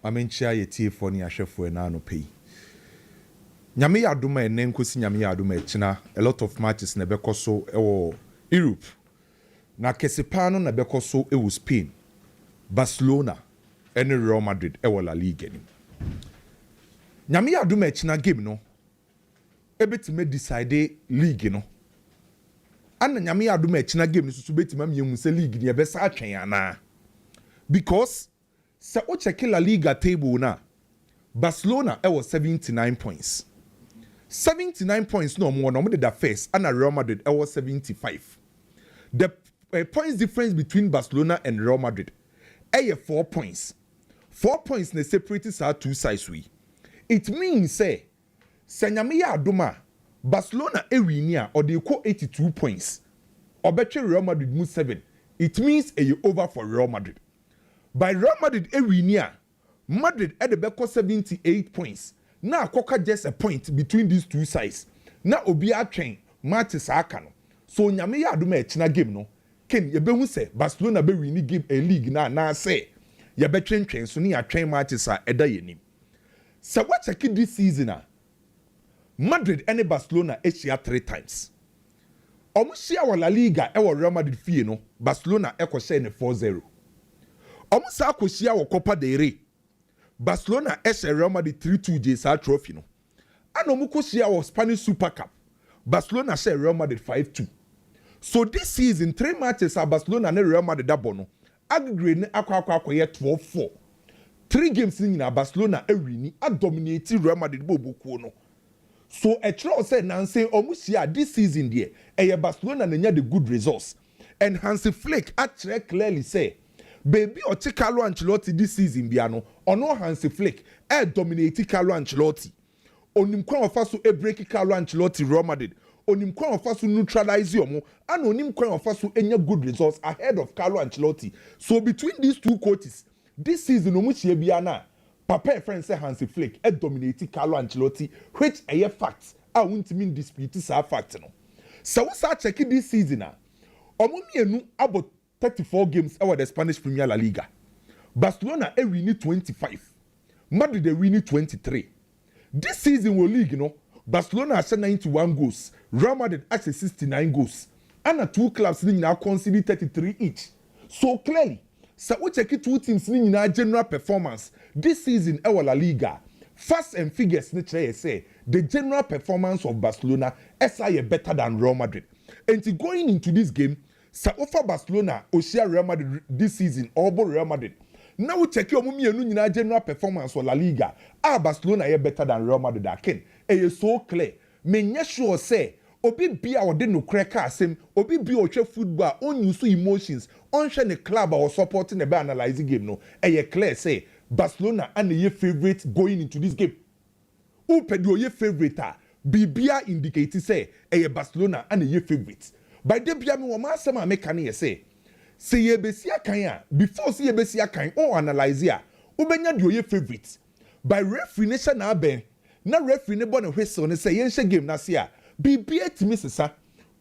Amenchia ye TF ni ahwefo na no pay. Nyame ya adoma ene nkosi nyame ya adoma echina a lot of matches na bekoso ewo Europe. Na kesepano na bekoso ewo Spain. Barcelona ene Real Madrid ewo La Liga ni. Nyame ya adoma echina game no ebetime decide league no. Ana nyame ya adoma echina game no susu betima miemu se league ni ebesa atwen ana. Because sa o check La Liga table na Barcelona was 79 points. 79 points no more no the first and Real Madrid was 75. The points difference between Barcelona and Real Madrid 4 points. 4 points ne separated are two sides we. It means say Senyame ya adoma Barcelona winia or they equal 82 points. Or better Real Madrid move 7. It means over for Real Madrid. By Real Madrid winia Madrid at the back 78 points. Now Coca just a point between these two sides. Now Obia train matches akano. So nyame ya adoma echina game no. Ken ye behu say Barcelona be win game a league na say ye be train so ni ya train matches a eda yenim. So what check this season Madrid and Barcelona share 3 times. Omo share wa La Liga e wa Real Madrid fie no Barcelona e ko share ne 4-0. Omo sa ko share wa Copa del Rey Barcelona share Real Madrid 3-2 JSA trophy no. And omo ko share wa Spanish Super Cup Barcelona share Real Madrid 5-2. So this season 3 matches are Barcelona and Real Madrid double no. Aggregate ne akwa 12-4. 3 games ni na Barcelona win a dominate Real Madrid bobukuo no. So a trial said Nancy Omusia this season there, Barcelona and the good results. And Hansi Flick actually clearly say, baby or Carlo Ancelotti this season biano, or no Hansi Flick, dominate Carlo Ancelotti. Onim kwa ofaso break Carlo Ancelotti Real Madrid. Onim kwa ofaso neutralize yomo, and onim kwa ofaso any good results ahead of Carlo Ancelotti. So between these two coaches, this season Omusia biana. Papa friend say Hansi Flick dominated Carlo Ancelotti, which a fact. I won't mean dispute is a fact no. So we start checking this season omumienu about 34 games over the Spanish Premier La Liga. Barcelona win 25. Madrid win 23. This season we league no. Barcelona has 91 goals. Real Madrid has 69 goals. And the two clubs now conceded 33 each. So clearly so we check two teams in our general performance this season our La Liga. Facts and figures nature say the general performance of Barcelona is better than Real Madrid. And going into this game, so offer Barcelona or share Real Madrid this season or Real Madrid. Now we check your general performance for La Liga. Barcelona is better than Real Madrid. Again, it is so clear. Me sure say obi bia ode no kreka asem obi bia otwe football on use emotions on share the club or supporting the analyzing game no clear say Barcelona and your favorite going into this game who pedo your favorite bibia indicate say Barcelona and your favorite by the bia me woma asem a make can say ye besia kan before say ye besia kan or analyze ya ubenya de your favorite by referee nation na ben na referee ne bon whistle ne say yen game na se bibia timi sesa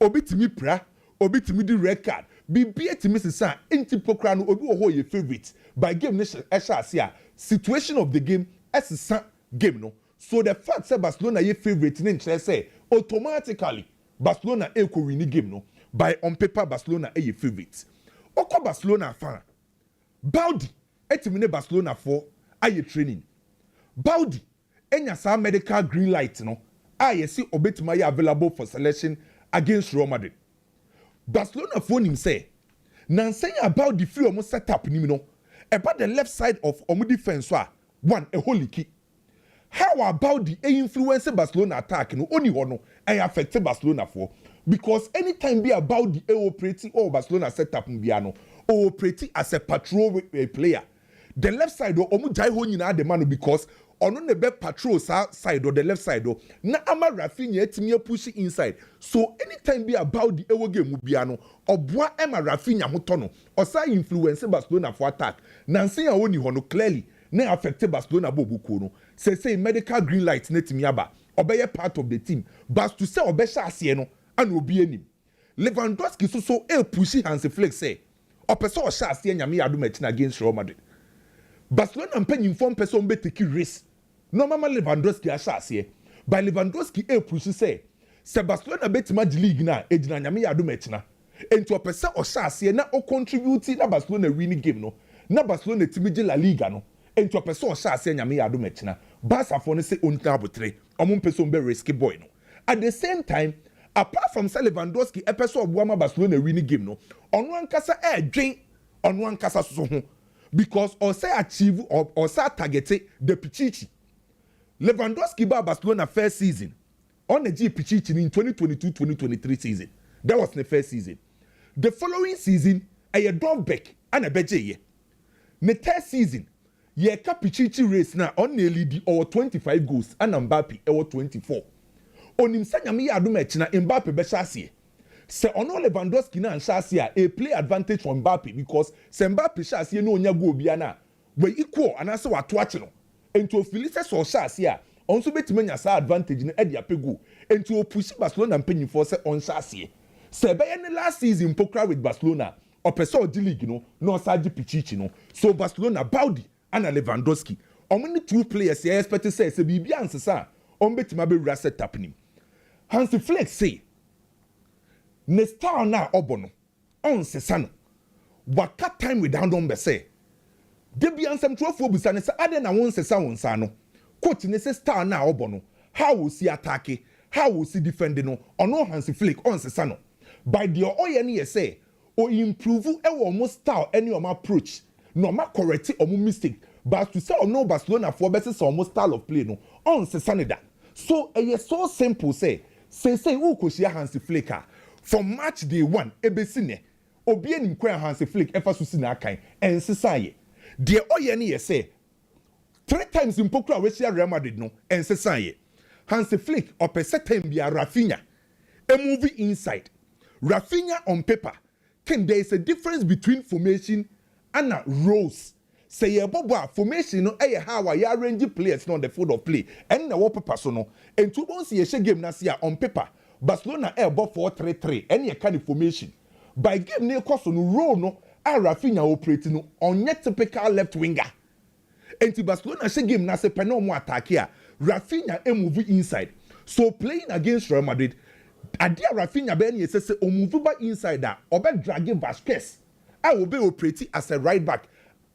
obi timi pra obi timi di red card bibia timi sesa intipokra no obi wo ho your favorite by game nation esha situation of the game esesa game no. So the fact say Barcelona your favorite in say automatically Barcelona ko win game no by on paper Barcelona your favorite oko Barcelona fan Baudi etimi ne Barcelona for aye training Baudi enya sa medical green light no see obetima available for selection against Real Madrid. Barcelona phone him say, now saying about the free almost setup ni no about the left side of omu defense one a holy key. How about the influence Barcelona attack no only one no affect Barcelona for because anytime be about the operating or Barcelona setup mbiano or operating as a patrol player. The left side omu jai ho nyina the man because on the best patrol side or the left side na ama Rafinha etimi push inside so anytime be about the ewo game biano obwa ema Rafinha hotono or say influence Barcelona for attack na say ya woni hono clearly na affect Barcelona bobuko no say medical green light na timi aba obeye part of the team but to say obesha ase no and obi anim Lewandowski so push Hansi Flick say opeso o sha ase nyame adom against Real Madrid Barcelona mpanyimfo mpɛ sɛ ɔmbɛteki risk na ɔmama Lewandowski ahyɛ aseɛ by Lewandowski push sɛ Barcelona bɛtumi agye league na egyina nyame yɛ adom akyina enti ɔpɛ sɛ ɔhyɛ aseɛ na ɔcontribute na Barcelona win game no na Barcelona timi gye La Liga no enti ɔpɛ sɛ ɔhyɛ aseɛ nyame yɛ adom akyina Barca for no sɛ ɔnta abotre ɔmo mpɛ sɛ ɔmbɛ risky boy no at the same time apart from Lewandowski pɛ sɛ ɔboa ma Barcelona win game no ɔno ankasa ɛdwen ɔno ankasa so ho because ɔsɛ achieve ɔsɛ target the Pichichi Lewandowski ba Barcelona first season on the Pichichi in 2022-2023 season that was the first season the following season a Dovbeck and a Beje the third season ye ka Pichichi race na on the lead or 25 goals and Mbappe or 24 onim sanyame ya adom akina Mbappe be shasie se ono Lewandowski na shasie a play advantage from Mbappe because se Mbappe shasie no onya goal bia na we equal anase wato ache no enti ofili se so shasie a onso betima nya sa advantage no e dia pegu enti o push Barcelona mpanyimfo se on shasie se be ye last season pokra with Barcelona opese o di league no na osaji Pichichi no so Barcelona Baudi and Lewandowski omni two players ye expect say bibia ansesa on betima be wura set happening Hansi Flick say ne star na obono on sesano waka time without don be say debi ansem trofo busa ne say ade na won sesa won sa no coach ne say star na obono how will see attack how will see defend no ono Hansi Flick on sesano by the oye ne say o improve e wo mo style any o approach no ma correct o mo mistake but to say no Barcelona for better say o style of play no on sesano da so e so simple say who koshia Hansi Flick from match day 1 ebesine obi enim kwa Hansi Flick efa so si na akan ensesaye de oye ne say 3 times in pokra we share Real Madrid no ensesaye Hansi Flick opese time bia Rafinha a movie inside Rafinha on paper can there is a difference between formation and roles say ye bobo formation no how ya arrange players on the field of play and na what paper so no and two once ye game na see on paper Barcelona ball 4-3-3 and ye kind of formation by game near cost no role no Rafinha operating no on yet typical left winger and Barcelona she game na se peno mo attack here Rafinha move inside so playing against Real Madrid adia Rafinha be na say o move back inside that or be dragging Vasquez I will be operating as a right back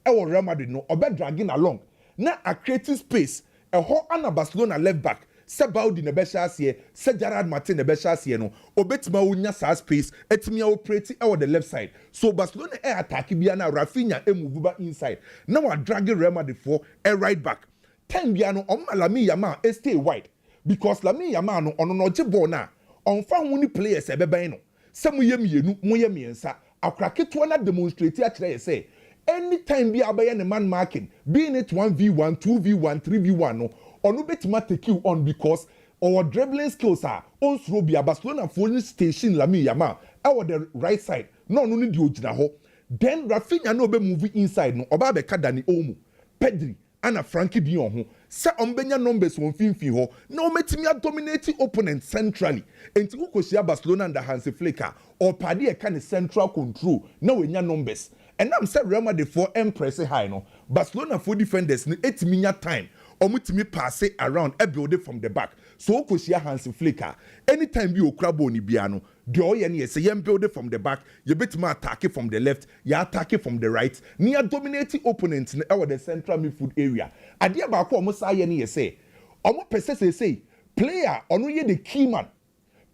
Real Madrid no obe dragging along na a creating space a ho ana Barcelona left back se Baudi na be shasie se Gerard Martin na be shasie no obetima wonya sa space etimi operate the left side so Barcelona attack bia na Rafinha move back inside na wa drag Real Madrid for a right back time bia no Lamine Yamal stay wide because Lamine Yamal no ono no je ball na on fa woni players ebeben no se moye mienu moye miensa akraketo na demonstrate a kire say anytime be abaye ne man marking being it 1v1 2v1 3v1 no onu betima take you on because our dribbling skills are on throw be Barcelona phone station Lamine Yamal the right side no need di ogina ho then Rafinha no be move inside no oba be ka Dani Olmo Pedri and Frankie de Jong ho se ombenya numbers won finfin ho na o metimi dominate opponent centrally enti ukoshia Barcelona and Hansi Flick or padi e kan central control na wenya numbers and I'm say Real Madrid for impress high no Barcelona for defenders ni etiminya time omutimi pass it around e build it from the back so ukoshia Hansi Flick anytime bi okrabo ni bia no de oye ne say yem build it from the back you betima attack it from the left you attack it from the right near dominating opponent in the central midfield area ade ba ko omo say ne say omo pese say player ono ye the key man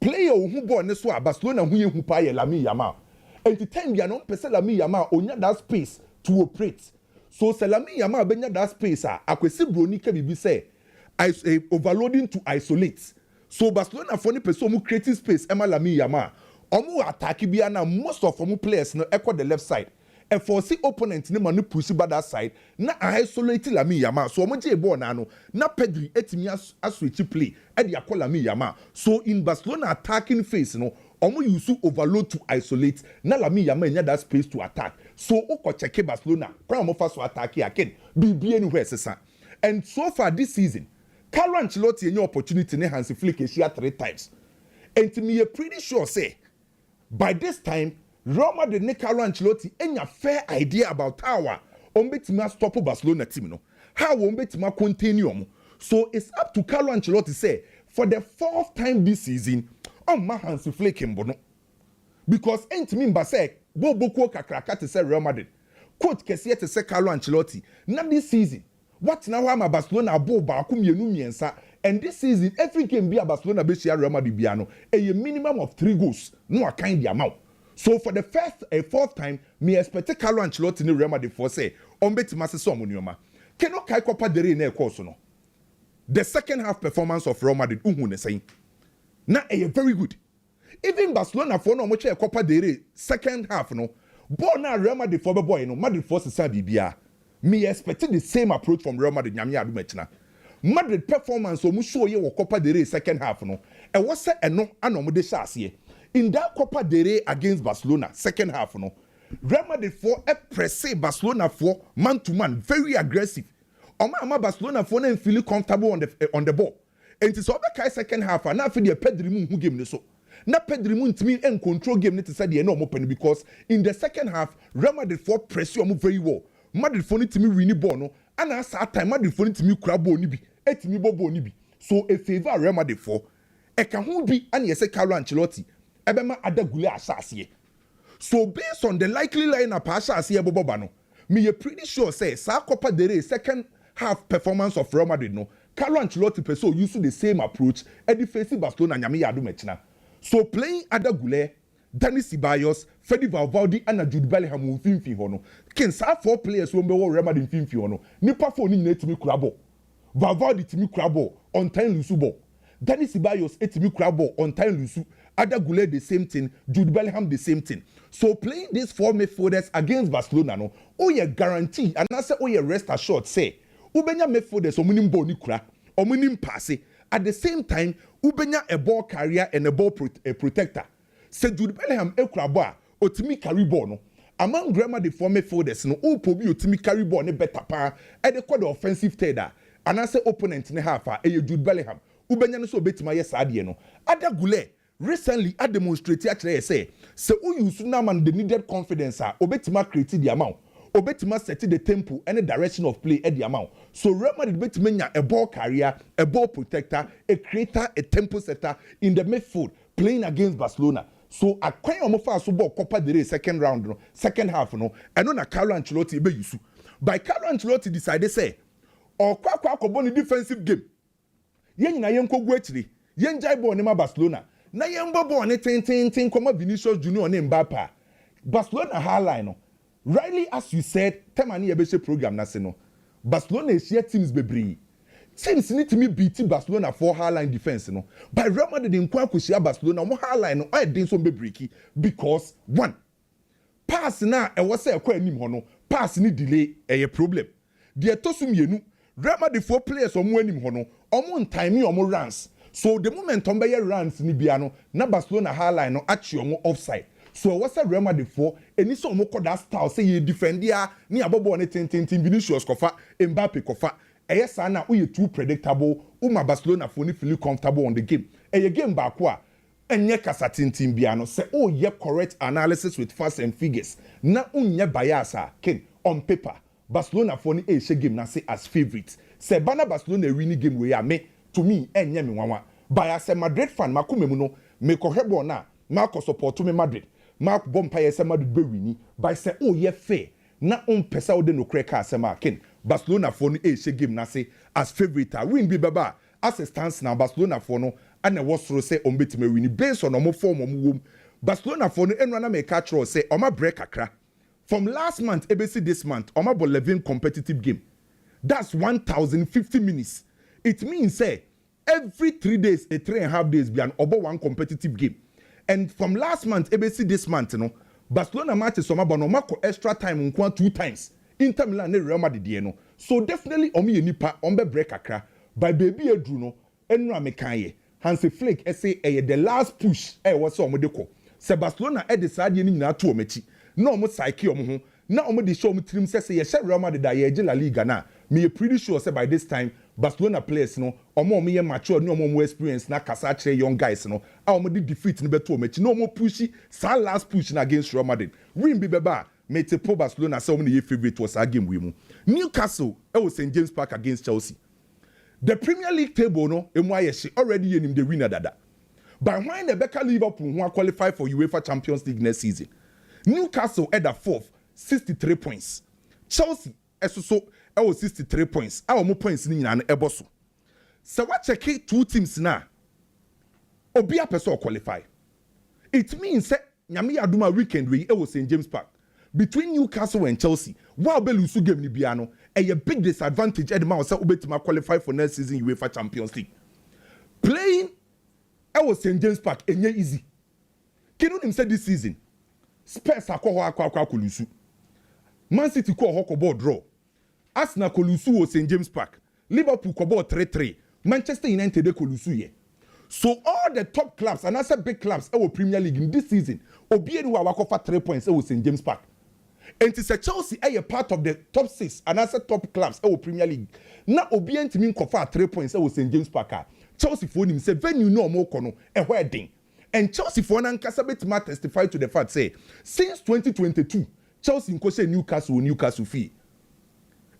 player who ball ne so Barcelona hu ye hu pa ye Lamine Yamal and the time bia no pese Lamine Yamal onya that space to operate so Lamine Yamal benya that space akwesi broni ka bibi say overloading to isolate so Barcelona for ni person mu creating space ema Lamine Yamal omo attack bia na most of omo players no echo the left side and for see opponent ni manu push by that side na isolate Lamine Yamal so omo je ball na no na Pedri etimi switch play e dey call Lamine Yamal so in Barcelona attacking phase no omo use overload to isolate na Lamine Yamal nya that space to attack so oko check Barcelona kwa omo fa so attack again be anywhere sesa and so far this season Carlo Ancelotti any opportunity ne Hansi Flick share 3 times and me pretty sure say by this time Real Madrid ne Carlo Ancelotti any fair idea about how Ombetima stop Barcelona team no. How Ombetima continue? So it's up to Carlo Ancelotti say for the 4th time this season, my hands flaking bono. Because ain't mean by say Bobo Kakraka to say Real Madrid. Quote Kessie to say Carlo Ancelotti. Not this season. What now am a Barcelona bo bakum yenumi and this season every game be a Barcelona be Real Madrid biano a minimum of 3 goals. No a kind the amount. So for the 4th time, me expect Carlo Ancelotti ni Real Madrid for say Ombetima se so monoma. Keno kai Copa del Rey na course no. The second half performance of Real Madrid uhune saying. Na very good. Even Barcelona for no much a Copa del Rey second half no. But now Real Madrid for boy no Madrid for se bibia. Me expecting the same approach from Real Madrid nyame adu mechina. Madrid performance o mu show ye wo Copa del Rey second half no. E wo se eno ana mo de hyase. In that Copa del Rey against Barcelona second half no. Real Madrid for a press Barcelona for man to man very aggressive. Oma Barcelona for na feel comfortable on the ball. And it's over kai second half and now for the Pedri mu who game so. Na Pedri mu ntimi and control game need to say the no open because in the second half Real Madrid for press you very well. Madrid for ntimi win ball no and as that time Madrid for ntimi kura ball ni bi etimi bobo ni bi. So a favor Real Madrid for e ka ho bi and you say Carlo Ancelotti ebema adagule asase. So based on the likely lineup asase bobo no me pretty sure say sa Copa del Rey second half performance of Real Madrid no Carlo Ancelotti peso used the same approach at the facing Barcelona nyame yadu mechina. So playing Adagule, Dani Ceballos, Fede Valverde and Jude Bellingham mfimfi hono. Ken sa 4 players who be Real Madrid mfimfi hono. Nipa for ni netimi krabo. Valverde timi krabo on time lusu ball. Dani Ceballos etimi krabo on time lusu. Adagule the same thing, Jude Bellingham the same thing. So playing these 4 midfielders against Barcelona no, you guarantee and I say you rest assured say Ubenya midfielders omunim ball ni kura, omunim passe. At the same time, Ubenya a ball carrier and a ball protector. Say Jude Bellingham ekrabo otimi carry ball no. Among grammar the former midfielders no, upobi otimi carry ball ne better pa. At the quarter offensive third and I say opponent ne half Jude Bellingham. Ubenya no so betima yes adie no. Adagule recently I demonstrated actually say you use man the needed confidence obetima create the amount. Obetima set the tempo and the direction of play at the amount. So Real Madrid betimenya a ball carrier, a ball protector, a creator, a tempo setter in the midfield playing against Barcelona. So a quite almost so ball Copa del Rey second round, no, second half, no, and on a Carlo Ancelotti be yusu. By Carlo Ancelotti decided say, or kwa boni defensive game. Yen na yen ko gwetri, yen jai ball nema Barcelona. Na yen ball ne ten koma Vinicius Junior ne Mbappe. Barcelona highline no. Rightly as you said, temani ebeshe program na se no. Barcelona is share teams bebree. Teams need to beat Barcelona for high-line defense no. But Real Madrid in kwa kushia Barcelona mo high-line no ay den so bebree because one pass na e wo say kwa anim ho no pass ni delay a problem. De tosu mienu Real Madrid 4 players omo anim ho no omo time omo runs. So the moment on be runs ni bia no na Barcelona high-line no achi omo offside. So what's a Real Madrid for? Any so much that style say you defend ya ni abobo ne ten Vinicius kofa Mbappe kofa. Yes, na we too predictable. Barcelona for ni feel comfortable on the game. Game back wa enye kasa tintin biano say ye correct analysis with facts and figures. Na unye biasa ken on paper. Barcelona for ni she game na say as favorite. Say bana Barcelona winning game we me to me enye me wanwa. By a Madrid fan makume mu no me ko hebo na Marco support to me Madrid. Mark Bompire Madrid be winning by say ye fair na pesa ode no kreka asema ken Barcelona for no she game na say as favorite win bi baba as a stance na Barcelona for no and was so say betime win based on omo form omo wom Barcelona for no enwa na make catch say oma break akra from last month ebesi this month oma bo 11 competitive game that's 1050 minutes. It means say every 3 days a 3.5 days be an over one competitive game. And from last month, ABC this month, Barcelona matches some about no extra time on 2 times. Inter Milan and Real Madrid, so definitely omi nipa ombe break akra. By baby Edruno, enra mekaye. Hansi Flick say the last push what's on modeko. Se Barcelona decide ni na to omechi. No omo psyche omo ho. Na omo de show trim say ye Real Madrid ye La Liga na. Me pretty sure say by this time Barcelona players no omo ye mature no omo experience na kasa kire young guys no a omo de defeat no beto omechi no omo pushy sa last push na against Real Madrid win bi beba mete po Barcelona say omo favorite was a game we mu. Newcastle was St James Park against Chelsea. The Premier League table no emu already yenim the winner dada. But when the Becca Liverpool who qualify for UEFA Champions League next season, Newcastle at the 4th, 63 points. Chelsea so 63 points. Our more points ni na eboso. So what check two teams now? Obia person qualify. It means that nyame aduma weekend we was St James Park between Newcastle and Chelsea. While belusu game ni biano, a big disadvantage at the man say obetima qualify for next season UEFA Champions League. Playing was St James Park enye easy. Kinu nim say this season Spurs akwa kolusu. Man City ko hoko ball draw. Arsenal kolusu was St James Park. Liverpool ko ball 3-3. Manchester United kolusu ye. So all the top clubs and also big clubs in Premier League in this season, Obi who are for 3 points in St James Park. And it's a Chelsea a part of the top 6 and also top clubs in Premier League. Now Obi and Timin for 3 points in St James Park. Chelsea for him say venue no more kono a wedding. And Chelsea for an Kasabet ma testify to the fact say since 2022 Chelsea in Newcastle fee.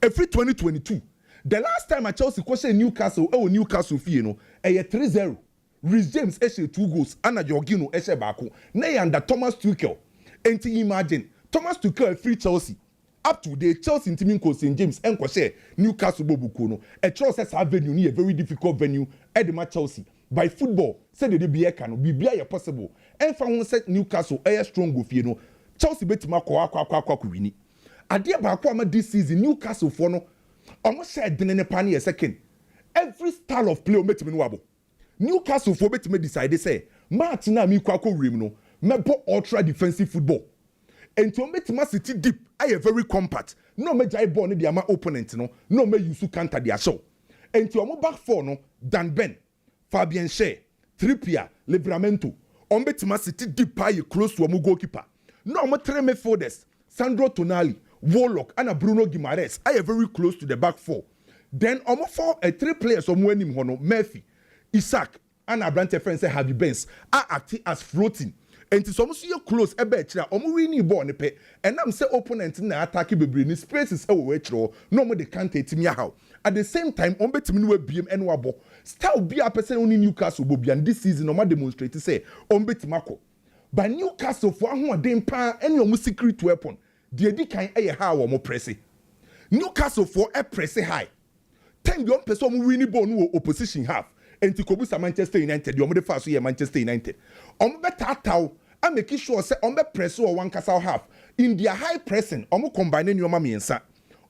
Every 2022 the last time at Chelsea Newcastle fee a 3-0. Rhys James eshe 2 goals and Jorginho eshe baako na under Thomas Tuchel enti imagine Thomas Tuchel free Chelsea up to the Chelsea ntimi ko St James enko share Newcastle bobuko no a Chelsea avenue ni a very difficult venue at the match Chelsea by football said the be eka no bibia ye possible enfa won set Newcastle air strong go fie no Chelsea betima kwa wini ade baako ama this season Newcastle for no almost said den ne pa na second every style of play o metimi no wabo Newcastle for betime decide say match na mi kwa rim no mebo ultra defensive football enti o betime city deep aye very compact no me jai ball ne dia ma opponent no me use counter dia show enti o mo back four no Dan Ben Fabian Schär Trippier Livramento o betime city deep aye close to o mo goalkeeper no mo three midfielders Sandro Tonali Warlock and Bruno Guimaraes aye very close to the back four then o mo four 3 players o mo anim hono Murphy Isaac and Abrante friend say Harvey Benz are acting as floating. And it's almost you close a bet omo winning ball ne pe and am say opponent na attack bebre ni spaces e wo etro no mo de can't etimi how at the same time on betimi no abiem eno abo style be a person on Newcastle bobian this season no ma demonstrate say on betimako but Newcastle for ahoden pa any omo secret weapon the edi kan e how omo press Newcastle for a press high 10 young person omo winning ball no opposition half enti kobusa Manchester United yomo de fa so ye Manchester United omo betataw and make sure say omo press or one castle half in their high pressing omo combine nyoma miensa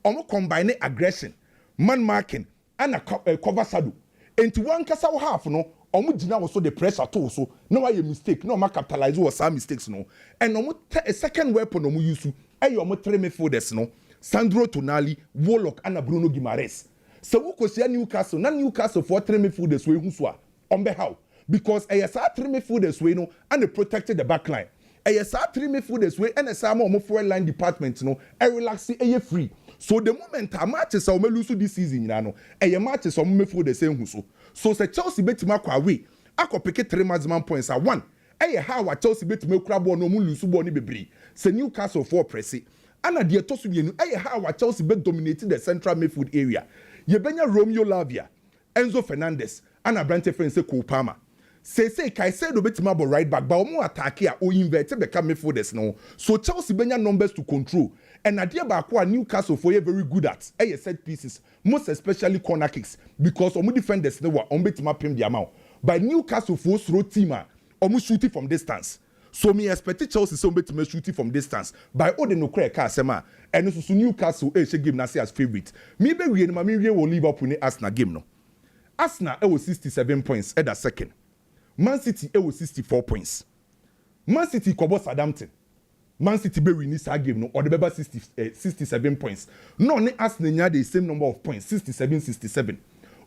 omo combine aggression man marking and a cover shadow enti one castle half no omo gina was so the pressure to so no why mistake no ma capitalize or some mistakes no and omo a second weapon omo use ayo omo three midfielders no Sandro Tonali Warlock and Bruno Guimaraes. So we could see Newcastle, not Newcastle for 3 midfielders way who's on behalf because a 3 midfielders way no and they protected the back line. A 3 midfielders way and a more forward line department no a relaxing a free. So the moment a matches are lose this season you know a matches on midfielders same who so say Chelsea bet makwa away. I could pick 3 maximum points at 1. A how a Chelsea bet make crab or no lose boni bebre. Say Newcastle for pressy. And at the toss you a how a Chelsea bet dominating the central midfield area. Yebenya Romeo Lavia, Enzo Fernandez, and Abrante Frense Kopama. Say Caicedo betima bo right back, but omo attack here o invert become midfielders no. So Chelsea benya numbers to control. And Nadia Bakwa Newcastle for very good at set pieces, most especially corner kicks, because omo defenders no were on betima pim the amount. But Newcastle for throw teamer, omo shooting from distance. So me expect Chelsea so betima shooting from distance. By all the no clear Kasema. And so Newcastle she game na say as favorite. Me be we no me will Liverpool ni Arsenal game no. Arsenal was 67 points at the second. Man City was 64 points. Man City kobo Southampton. Man City be win this game no or the be 67 points. No ne Arsenal nya the same number of points 67.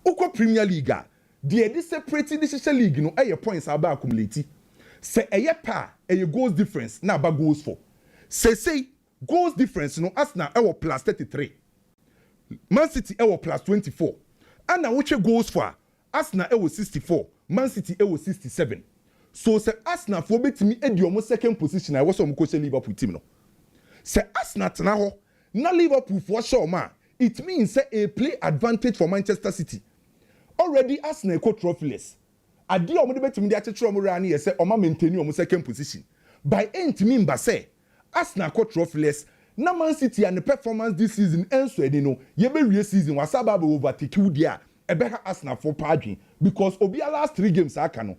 Oko Premier League the separating this league no e points aba accumulate. Say a pa a goals difference na ba goals for. Say goals difference no Arsenal plus 33. Man City plus 24. And now which goals for Arsenal 64. Man City 67. So say Arsenal for bet me edi almost second position I was on coach Liverpool team no. Say Arsenal tena ho na Liverpool for sure ma. It means say a play advantage for Manchester City. Already Arsenal co trophyless. Ade omo de betimi de acheche omo ra na ye say omo maintain omo second position. By ain't mean ba say Arsenal co trophyless. Na Man City and the performance this season enso edi no ye be wie season wasaba be overtake you there ebeha Arsenal for padwin because obi last 3 games aka no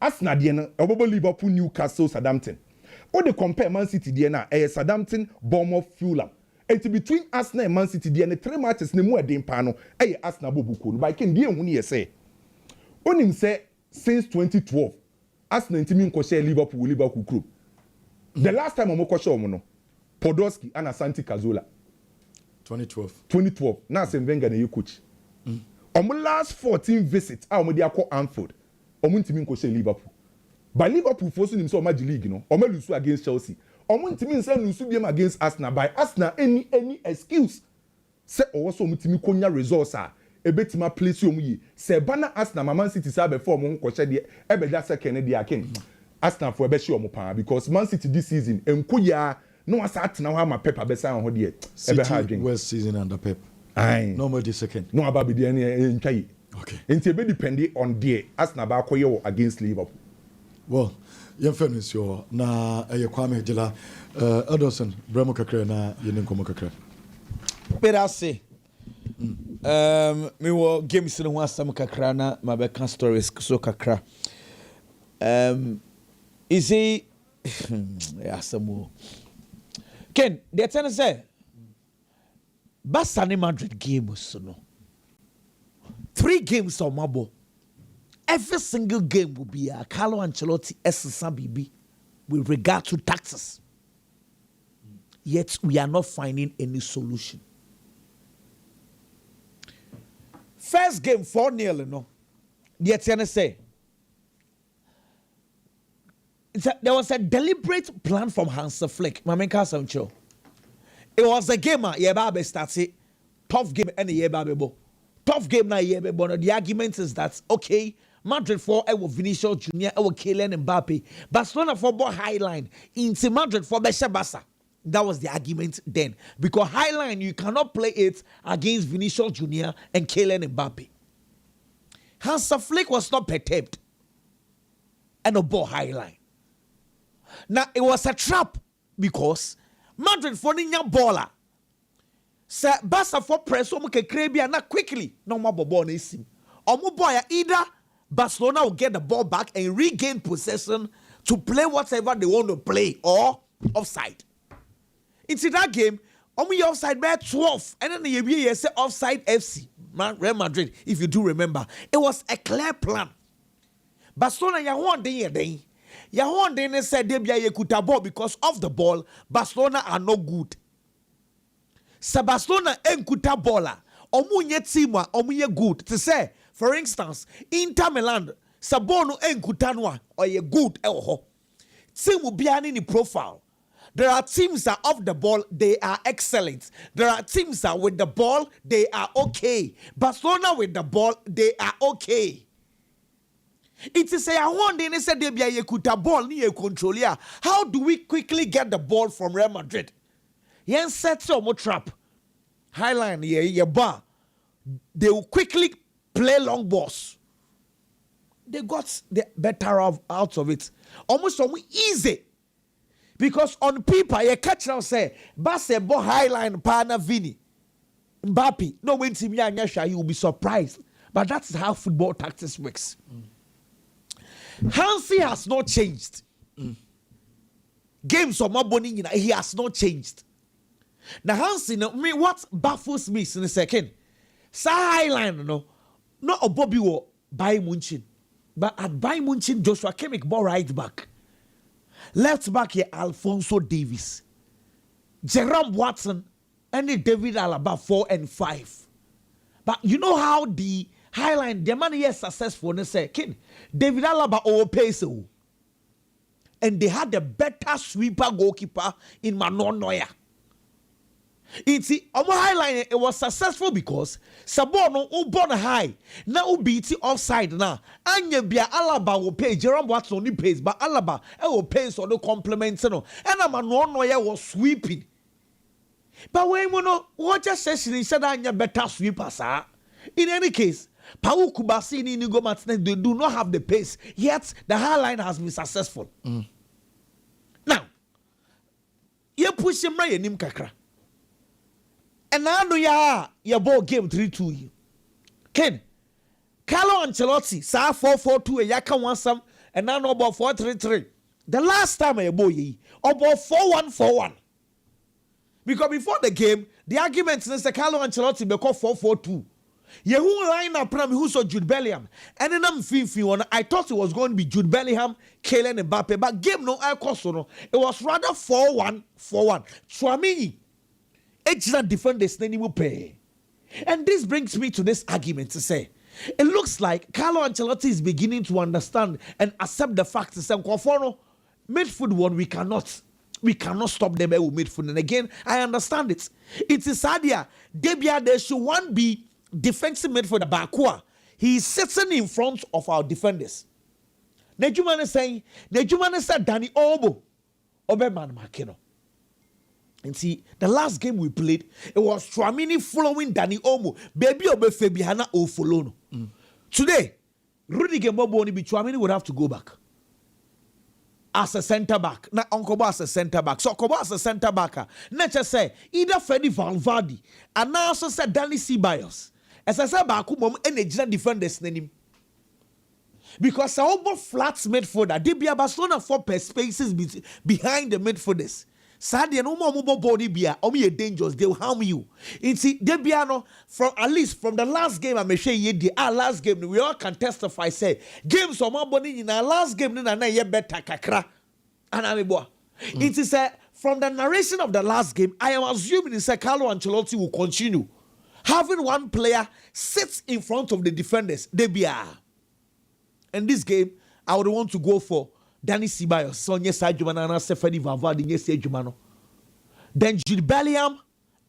Arsenal de no obobo Liverpool, Newcastle, Southampton. O de compare Man City de na Southampton, Bournemouth, Fulham. And between Arsenal and Man City de na 3 matches ne mu edin pa no Arsenal bobuko no by ken de ehunu ye say onim say since 2012 Arsenal ntimi nko share Liverpool group. The last time omo ko share omo no Podolski and Asante Cazorla. 2012. Now Arsene Wenger na you coach. On my last 14 visits, I am call Anfield. On team ko say Liverpool. By Liverpool forcing himself Madrid League, no. On lose against Chelsea. On team say lose game against Arsenal. By Arsenal any excuse. Say also team konya results are. Ebetima place you yi. Say bana Arsenal Man City say before mo ko share de ebe da second de aken. Arsenal for ebe show mo pa because Man City this season enkoya no one start now how my Pep be sign on here. City West season under Pep. Aye. No more the second. No about be the any. Okay. It be depending on the Arsenal ba koye against Liverpool. Well, your fairness yo na Kwame Jela Edison Bremo kakra na yenin komo kakra. Better say. Me wo games no asam kakra na mabeka stories so kakra. Is he asamo Ken, the ten say Barca and Madrid game so no. 3 games on Mabo. Every single game will be a Carlo Ancelotti SSBB with regard to taxes. Yet we are not finding any solution. First game 4-0, no. The ten say there was a deliberate plan from Hans Flick. It was a game Yebabe started. Tough game and Yebabe. Tough game na Yebabe. The argument is that okay, Madrid for Vinicius Junior, Kylian Mbappe. Barcelona for high line. Into Madrid for Barca. That was the argument then. Because high line, you cannot play it against Vinicius Junior and Kylian Mbappe. Hans Flick was not perturbed. And a ball high line. Now, it was a trap because Madrid for ninya baller. Sir, Barca for press, omo kekrebia na quickly. No more ball na sim. Omo boy either Barcelona will get the ball back and regain possession to play whatever they want to play or offside. Into that game, omo offside by 12, and then the say offside FC Real Madrid. If you do remember, it was a clear plan. Barcelona ya one day. Yahon Dene said they be a ball because of the ball. Barcelona are no good. So Barcelona enkuta baller. Omunye teamwa omunye good. To say, for instance, Inter Milan, Sabono enkutanwa or ye good elho. Team will be an in profile. There are teams that off the ball, they are excellent. There are teams that with the ball, they are okay. Barcelona with the ball, they are okay. It is a one day they said they be a kuta ball ni a controller. How do we quickly get the ball from Real Madrid? Yen set some trap. Highline ye bar. They will quickly play long balls. They got the better out of it. Almost easy. Because on paper, you catch now say, basketball highline partner Vini. Mbappe. No when team you will be surprised. But that's how football tactics works. Hansi has not changed. Games of Maboni, he has not changed. Now Hansi, what baffles me in a second? Sa highline, no a Bobby wo Bayern Munchen. But at Bayern Munchen, Joshua Kimmich ball right back. Left back here, Alphonso Davies. Jerome Watson, and David Alaba 4 and 5. But you know how the highline, the man is successful. And they say, David Alaba overpays. And they had a better sweeper goalkeeper in Manon Neuer. Inti omo high line it was successful because Sabono who born high now beat offside now. Anya bia Alaba will pay Jerome Watson only pays but Alaba will pay so no compliments no. And I'm no was sweeping. But when we know what just says he said Anya better sweeper sir. In any case, Pau Kubasi ni Nigo Martinez they do not have the pace yet the high line has been successful. Now, you push him right nim kakra. And now your ball game 3-2. Ken, Carlo Ancelotti, sa 4-4-2, a yaka one some, and now about 4-3-3. The last time I boy, about 4-1-4-1. Because before the game, the argument is that Carlo Ancelotti be called 4-4-2. You who line up who saw Jude Bellingham, and then I'm thinking I thought it was going to be Jude Bellingham, Kylian Mbappe, but game no I cost no. It was rather 4-1-4-1. Chouameni. Excellent defenders will pay. And this brings me to this argument to say, it looks like Carlo Ancelotti is beginning to understand and accept the fact that midfield one we cannot stop them with midfield. And again, I understand it. It is Sadia. Debia there should one be defensive midfielder Bakua. He is sitting in front of our defenders. Nejuman is saying Danny Olmo Oberman Makino. And see, the last game we played, it was Chouameni following Danny Olmo. Baby Obefe Bihana o follow. Today, Rudiger Moboni Chouameni would have to go back as a centre back. Not Onkoba as a centre back. So Koba as a centre backer. Not just say either Freddy Valverde and now also said Danny Ceballos. As I said, Baku mom and defenders name. Because I almost flat midfielder. They be a Barcelona for spaces behind the midfielders. Sadly, no more mobile body beer, or me dangerous, they will harm you. See, Debiano, from at least from the last game, I'm sure you did our last game, we all can testify, say, games of my body in our last game, then I better kakra. And I'm it is from the narration of the last game, I am assuming it's Carlo Ancelotti will continue having one player sits in front of the defenders, Debia. In this game, I would want to go for Danny Ceballos, Sonia Sajumana, Sefedi Valverde, Jumano. Then Jude Bellingham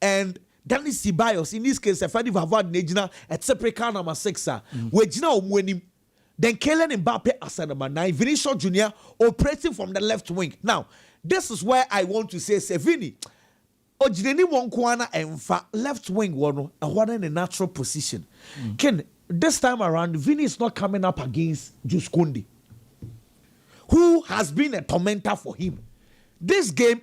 and Danny Ceballos, in this case, Sefedi Valverde, Nejina, at Sepreka number 6. Wejina Omwenim. Then Kylian Mbappe as number 9. Vinicius Junior operating from the left wing. Now, this is where I want to say, Sevini, Ojineni Wonkwana Emfa, left wing one, and one in a natural position. Ken, this time around, Vini is not coming up against Jules Koundé, who has been a tormentor for him. This game,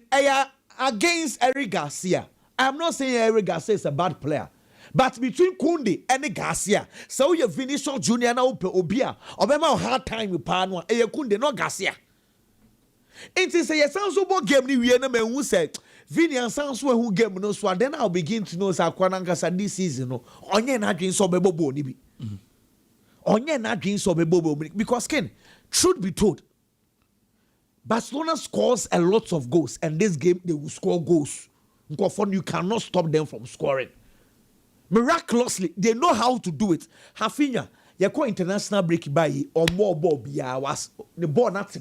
against Eric Garcia. I'm not saying Eric Garcia is a bad player. But between Koundé and Garcia, so you Vinicius Junior now Obia, Obama hard time with Panwa, Koundé, not Garcia. It is a sensible game, we who said, Vini and Sanswe who game no so then I'll begin to know Sakwananga this season. Onye na dream so bebo nibi. Onye na dream so bebo because Ken, truth be told, Barcelona scores a lot of goals, and this game they will score goals. You cannot stop them from scoring. Miraculously, they know how to do it. Hafinya, you call international break by or more ball was the ball not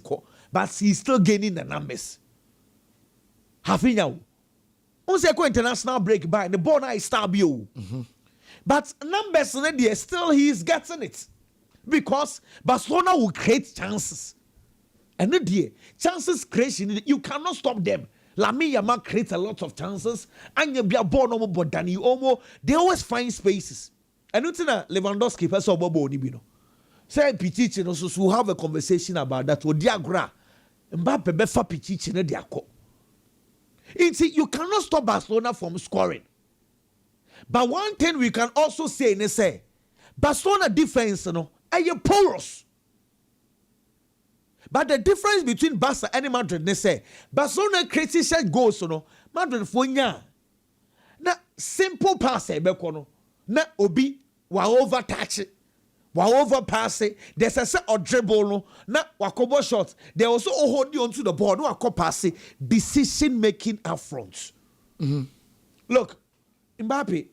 but he's still gaining the numbers. Hafinya, once you call international break by the ball now is stabile. But numbers still he is getting it because Barcelona will create chances. And the chances creation, you cannot stop them. Lamine Yamal creates a lot of chances. And you be a born no but Dani Olmo, they always find spaces. And you know Lewandowski person Bobo Nibino. Say Pichichi no so we'll have a conversation about that. With Diagra, Mbappe befa Pichichi ne Diako. You cannot stop Barcelona from scoring. But one thing we can also say, Barcelona defense, are porous. But the difference between Barca and Madrid, they say, Barcelona creates such goals, Madrid for nya. Na simple pass, na obi wa over touch it, wa over pass it. There's a set of dribble, na wakobo shot. They also hold you onto the ball, no wako pass it. Decision making up front. Look, Mbappe,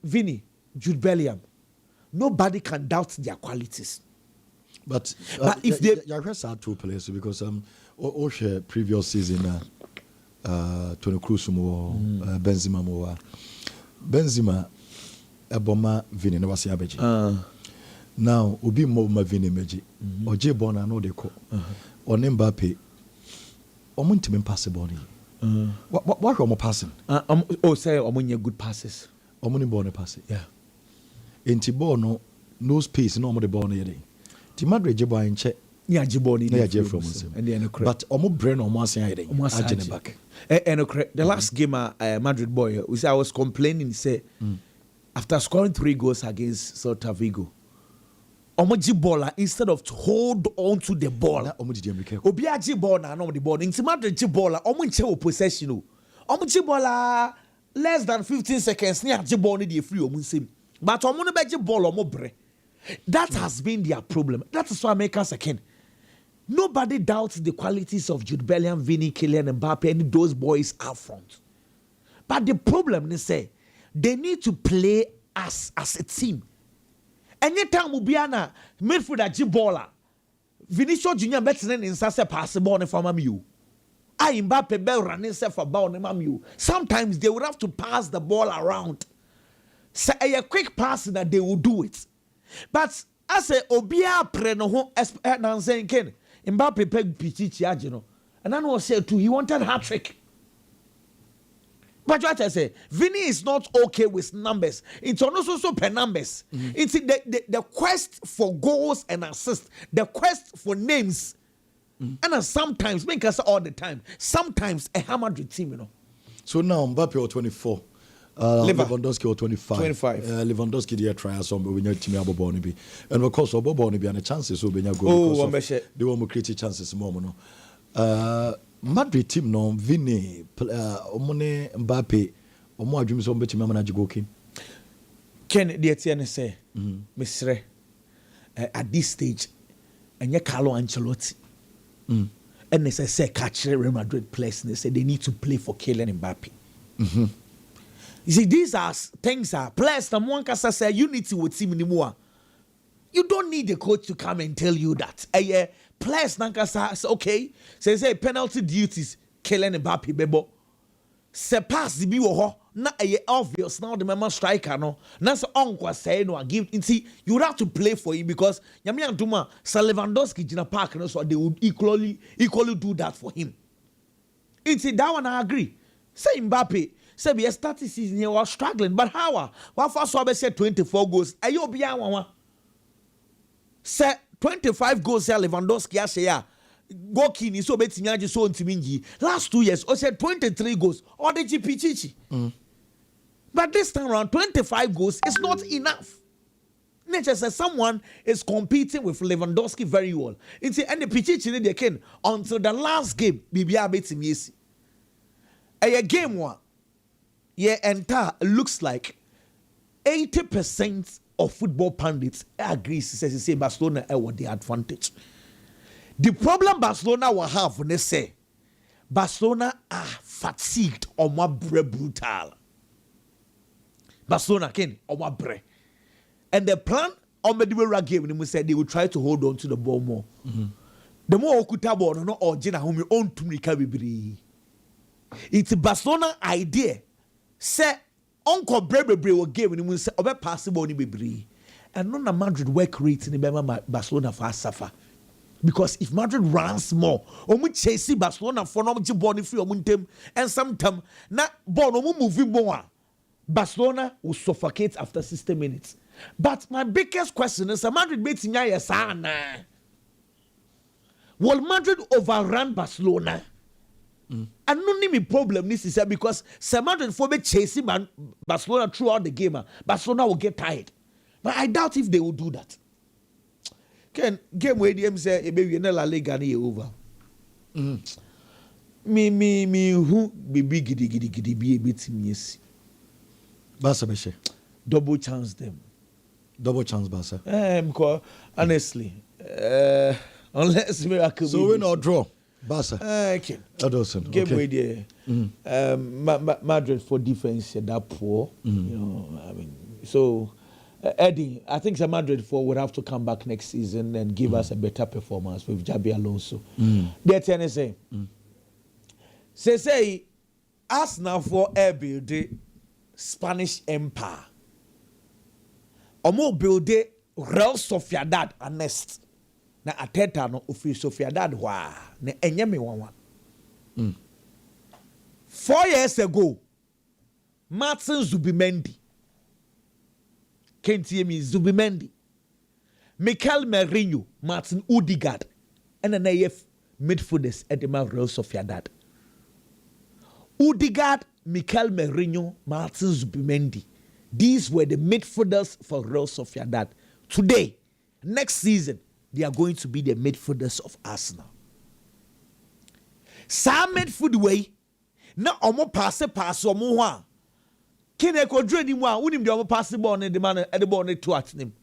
Vini, Jude Bellingham, nobody can doubt their qualities. But if they, I heard two players because previous season Toni Kroos mo Benzema mo Benzema eboma Vini na wase abeji now obi mo ma Vini meji oje ball na no de ko oni Mbappe omo ntimi pass ball ni what omo passing say omo nye good passes omo ni ball no pass yeah enti ball no space no omo de ball no yede ti Madrid je ball nche yeah jiboni na je from but omo brain omo asen yede agene back the last game Madrid boy we say I was complaining say after scoring 3 goals against Celta Vigo omoji ball instead of to hold on to the ball omoji America obi aji ball na no the ball inti Madrid ji ball omo nche possession omoji ball less than 15 seconds ni aji ball ni dey free omo nsem but omo no be ji ball omo bre that has been their problem. That is why America second. Nobody doubts the qualities of Jude Bellingham, Vini, Kylian Mbappe, and those boys out front. But the problem is say they need to play as a team. Anytime Mubiana midfielder Jibola, Vinicius Junior better than in Sase pass the ball from you. I Mbappe bell running self about you. Sometimes they would have to pass the ball around. Say a quick pass that they will do it. But I say Obia Preno ho saying Ken Mbappe peg Pichichi Agino. And I know say too he wanted hat-trick. But what I say, Vini is not okay with numbers. It's also per numbers. It's the quest for goals and assists, the quest for names. And sometimes, make us all the time, sometimes a Madrid team, you know. So now Mbappe or 24. Lewandowski or 25. Lewandowski did try some when you team abo be. And of course obo be and chances so be go because they want to create chances more no. Madrid team no Vini omone Mbappe omo adwum so betimi manage go kin. Ken the tiene say Mesre at this stage enye Carlo Ancelotti. And they say catch Real Madrid players and they say they need to play for Kylian Mbappe. You see, these are things players that one can say unity with team anymore. You don't need the coach to come and tell you that. Players say okay, say penalty duties Kylian Mbappe bebo. Se pass the biwo na obvious now the member striker no. Na so uncle say no give see you have to play for him because Nyame Antuma Lewandowski Gina Park no so they would equally do that for him. It's that one I agree. Say Mbappe say be starting season he was struggling but how what first so be say 24 goals ayo bia wan say 25 goals say Lewandowski say ya go kini so betimi age so ntimi nji last 2 years o say 23 goals or the Pichichi but this time around 25 goals is not enough. Nature says someone is competing with Lewandowski very well. It's and the Pichichi they can until the last game bibia betimi esi a game one. Yeah, entire looks like 80% of football pundits agree says say Barcelona have the advantage. The problem Barcelona will have when they say Barcelona are fatigued or more brutal. Barcelona can or more bre. And the plan on the Medibera game when they said they will try to hold on to the ball more. The more okuta ball no or Jena whom you own to recovery. It's Barcelona idea. Say Uncle Brebre will give him say obe possible ni bebre. And none of Madrid work rate in the Barcelona for suffer. Because if Madrid runs more, omu chase Barcelona for no ball free omuntem and sometime na ball omu moving more. Barcelona will suffocate after 60 minutes. But my biggest question is Madrid beats Nyaya. Will Madrid overrun Barcelona? And no need problem this is because Madrid for be chasing Barcelona throughout the game. Barcelona will get tired. But I doubt if they will do that. Can game where them say maybe La Liga ni over. Me who be big giddy be a bit yes. Barca be Double chance them. Double chance Barca. Because honestly, unless miracle. So win or draw. Barca. Okay. Adolson. Game okay. There. Madrid for defense that poor. You know, I mean, so Eddie, I think Madrid for would have to come back next season and give us a better performance with Jabi Alonso. They're saying, say Arsenal for air build Spanish Empire. Omo build Real Sociedad Anest. Na Ateta no ofi Sociedad wa na enye me wanwa. 4 years ago, Martin Zubimendi, Zubimendi, Mikel Merino, Martin Odegaard, and an AF midfielders at the Real Sociedad. Odegaard, Mikel Merino, Martin Zubimendi. These were the midfielders for Real Sociedad. Today, next season, they are going to be the midfielders of Arsenal. Some midfield way, na omo pass omo ho a. Kene ko dre ni mu a, unim de omo pass ball ne de man e de ball ne to at nim.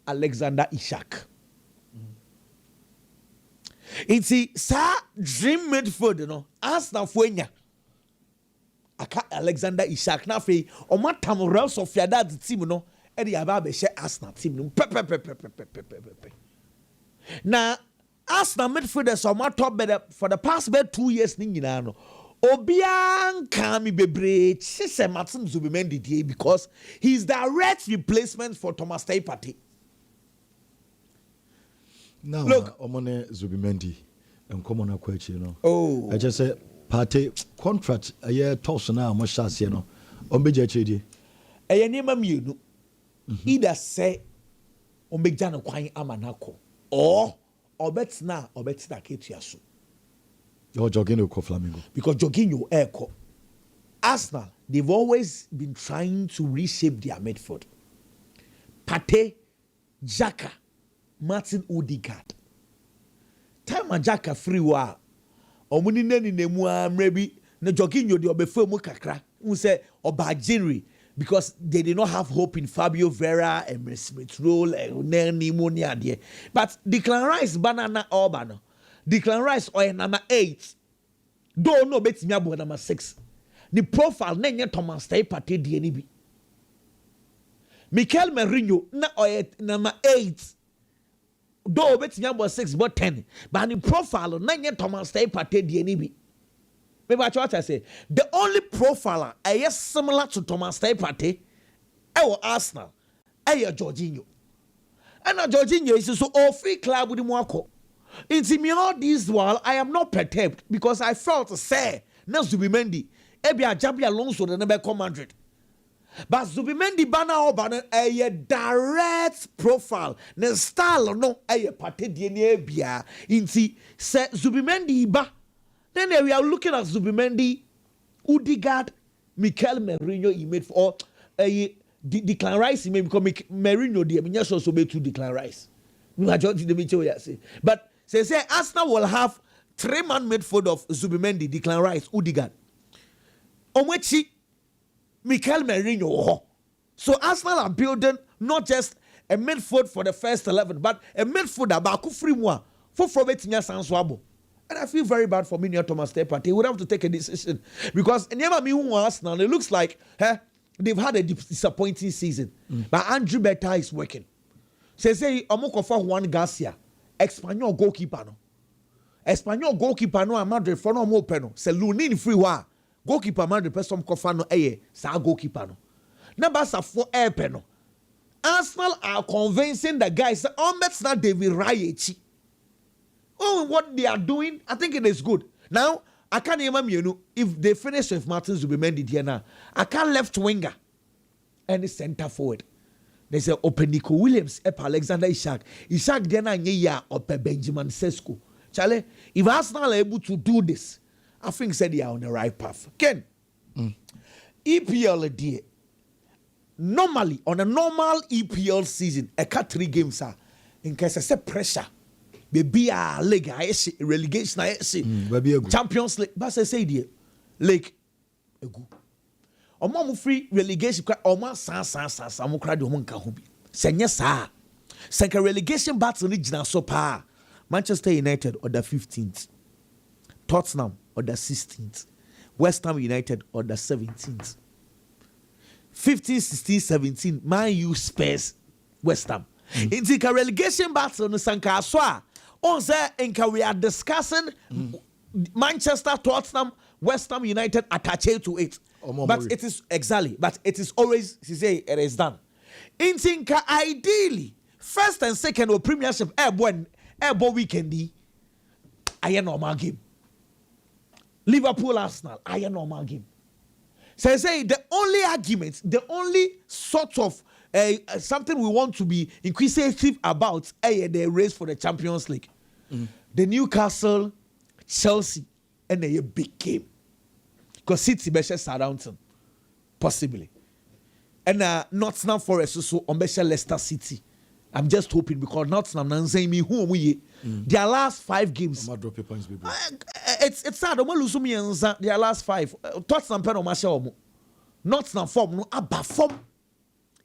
Alexander Isak. It's sa dream midfield no. Arsenal fo enya. Aka Alexander Isak na fe omo tam Real Sociedad team no e de aba be she Arsenal team no. Na Arsenal midfielders are top better for the past 2 years. No, Obiang Kami Bebre Chise Martin Zubimendi because he's direct replacement for Thomas Partey. Now, look, Omone Zubimendi and come on a question, you know. Oh, I just said Partey contract a year toss now, much as you know. Ombeja Chedi. A name you either say Ombejano Quine Amanako or Obetsna Ketiasu. Or Jorginho ko Flamingo. Because Jorginho Eko. Arsenal, they've always been trying to reshape their midfield. Partey, Xhaka, Martin Odegaard. Time a Xhaka free wa. Omuni neni nemu maybe na Jorginho de obefe mu kakra. Who say oba January because they did not have hope in Fabio Vera and Smith Rowe and pneumonia there. But Declan Rice banana Urbano. Declan Rice or number 8. Don't know bet me about number 6. The profile nenye Thomas Partey DNB. Mikel Merino na or number 8. Don't bet me about 6 but 10. But the profile nenye Thomas Partey DNB. Maybe what I say. The only profiler is similar to Thomas Partey, Arsenal, Jorginho. And Jorginho is so all free club with the Mwako. In me all this while, I am not perturbed because I felt say na Zubimendi, Ebi Ajabi Alonso the never come Madrid. But Zubimendi bana obana a direct profile. Ne style no a Partey DNA bia. Inti se Zubimendi ba. Then we are looking at Zubimendi, Odegaard, Mikel Merino he made for Declan Rice he made because Merino the Minyasho so be to Declan Rice. But say Arsenal will have 3-man midfield of Zubimendi, Declan Rice, Odegaard. Omwechi, Mikel Merino. So Arsenal are building not just a midfield for the first 11, but a midfield about free one for Frobetinya Sanswabo. And I feel very bad for me near Thomas Partey. He would have to take a decision because Arsenal, it looks like they've had a disappointing season. But Andrew Beta is working. Say Omoko for Juan Garcia, Espanyol goalkeeper no. Espanyol goalkeeper no Madrid for no more peno. Se Lunin free wa goalkeeper Madrid person kofa no sa goalkeeper no. Number for air peno. Arsenal are convincing the guys that's not David Raya. Oh, what they are doing, I think it is good. Now, I can't even if they finish with Martin Zubimendi here now, I can't left winger and the center forward. There's a open Nico Williams, Alexander Isak. Isak then a year up Benjamin Sesko. Charlie, if Arsenal are able to do this, I think said they are on the right path. Ken, EPL dear. Normally, on a normal EPL season, a cut 3 games are in case of pressure. Baby a Liga, relegation, Champions League. But I say dear, League, egu. Omo free relegation, omo sa mo krade omo nka ho bi. Senye sa. Senka relegation battle ni gina so pa. Manchester United or the 15th. Tottenham or the 16th. West Ham United or the 17th. 15, 16, 17. Man U Spurs West Ham. In the relegation battle no sanka so a on say we are discussing Manchester, Tottenham, West Ham United attached to it. But it is exactly. But it is always it is done. In Tinka, ideally, first and second or Premiership airborne weekend. I am normal game. Liverpool Arsenal. I am normal game. So I say the only argument, the only sort of something we want to be inquisitive about the race for the Champions League. The Newcastle, Chelsea, and a big game. Because City versus Southampton, possibly. And Nottingham Forest also on Leicester City. I'm just hoping because Nottingham Nanzai who we their last 5 games. I'm drop your points, baby. It's sad. Their last 5. Tottenham pen on my Nottingham form no abba form.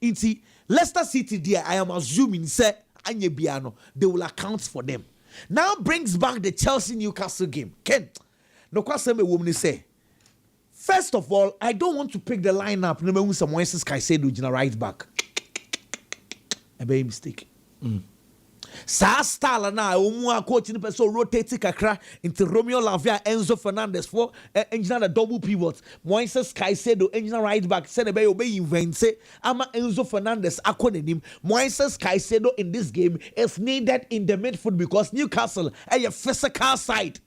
Inti Leicester City there. I am assuming say Anye Biano they will account for them. Now brings back the Chelsea Newcastle game. Ken, no question me woman say. First of all, I don't want to pick the lineup. No me some Moises Caicedo jina right back. A big mistake. Sa style na omu coach ni person rotate kakra into Romeo Lavia, Enzo Fernandez for engineer the double pivot. Moises Caicedo engineer right back. Said be obey invent ama Enzo Fernandez akonenim. Moises Caicedo in this game is needed in the midfield because Newcastle a physical side.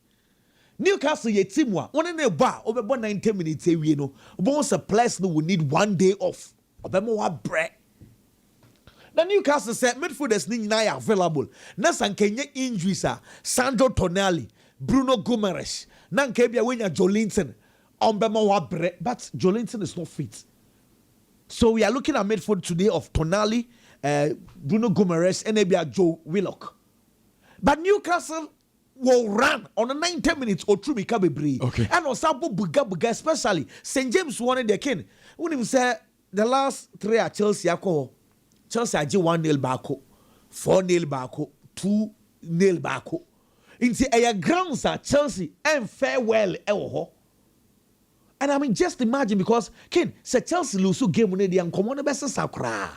Newcastle ye team one in a bar over 90 minutes we no. Once a place no will need 1 day off. Obemo wa break. The Newcastle said midfielders ni na available. Na sankenye injuries Sandro Tonali, Bruno Guimaraes, na nkebia wenya Jolinton. Ombemo wa break, but Jolinton is not fit. So we are looking at midfield today of Tonali, Bruno Guimaraes, and maybe Joe Willock. But Newcastle will run on a 90 minutes or true Mikabebre. Okay. And Osabo Buga, especially St. James wanted their king. When he said the last 3 at Chelsea, Chelsea aji 1-0 baako, 4-0 baako, 2-0 baako. Inti aya grounds at Chelsea and farewell ewo. And I mean just imagine because Ken say Chelsea lose game when they uncommon the best sakra.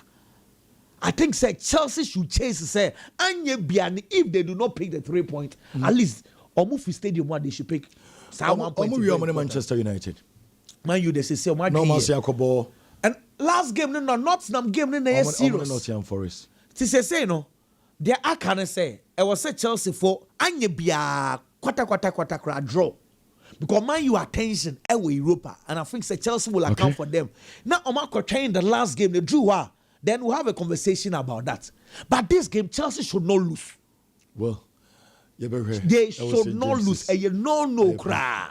I think say Chelsea should chase say anye biani if they do not pick the 3 point. At least Omufi Stadium what they should pick. Omu Manchester United. Man you they say o no and last game no Nottingham game no na serious. Nottingham Forest. Ti say no. There I can say I was say Chelsea for anye bia kwata draw. Because man you attention ewe Europa and I think say Chelsea will account for them. Now Omako train the last game they drew then we'll have a conversation about that. But this game, Chelsea should not lose. Well, they should not lose. And you no cry.